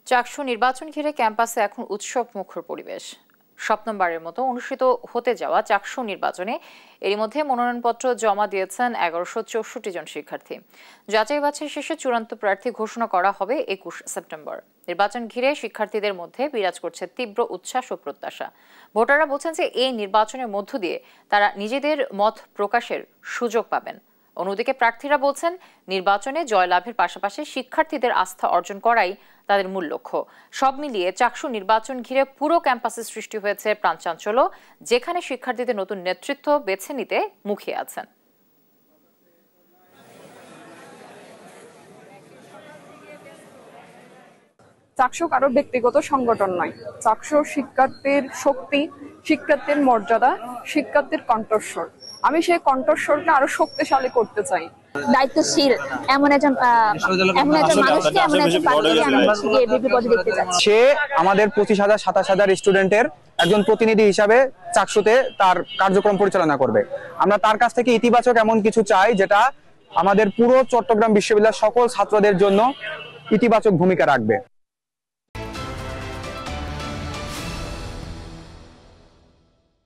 চাকসু নির্বাচন ঘিরে ক্যাম্পাসে এখন উৎসব মুখর পরিবেশ। সপ্তমবারের মতো অনুষ্ঠিত হতে যাওয়া চাকসু নির্বাচনে এরই মধ্যে মনোনয়নপত্র জমা দিয়েছেন 1164 জন শিক্ষার্থী। যাচাই বাছাই শেষে চূড়ান্ত প্রার্থী ঘোষণা করা হবে 21 সেপ্টেম্বর। নির্বাচন ঘিরে শিক্ষার্থীদের মধ্যে বিরাজ করছে তীব্র উচ্ছ্বাস ও প্রত্যাশা। ভোটাররা বলছেন যে এই নির্বাচনের মধ্য দিয়ে তারা নিজেদের মত প্রকাশের সুযোগ পাবেন। অন্যদিকে প্রার্থীরা বলছেন নির্বাচনে জয়লাভের পাশাপাশি শিক্ষার্থীদের আস্থা অর্জন করাই তাদের মূল লক্ষ্য। সব মিলিয়ে চাকসু নির্বাচন ঘিরে পুরো ক্যাম্পাসে সৃষ্টি হয়েছে প্রাণচাঞ্চল্য, যেখানে শিক্ষার্থীদের নতুন নেতৃত্ব বেছে নিতে মুখিয়ে আছেন। চাকসু কারো ব্যক্তিগত সংগঠন নয়। চাকসু শিক্ষার্থীর শক্তি, শিক্ষার্থীর মর্যাদা, শিক্ষার্থীর কণ্ঠস্বর। আমি সেই কণ্ঠস্বরকে আরো শক্তিশালী করতে চাই। দায়িত্বশীল এমন একজন মানুষকে, এমন একজন পার্টিকে আমি এবিপি পদে দেখতে চাচ্ছি। সে আমাদের 25,000-27,000 স্টুডেন্টের একজন প্রতিনিধি হিসাবে চাকসুতে তার কার্যক্রম পরিচালনা করবে। আমরা তার কাছ থেকে ইতিবাচক এমন কিছু চাই যেটা আমাদের পুরো চট্টগ্রাম বিশ্ববিদ্যালয়ের সকল ছাত্রদের জন্য ইতিবাচক ভূমিকা রাখবে।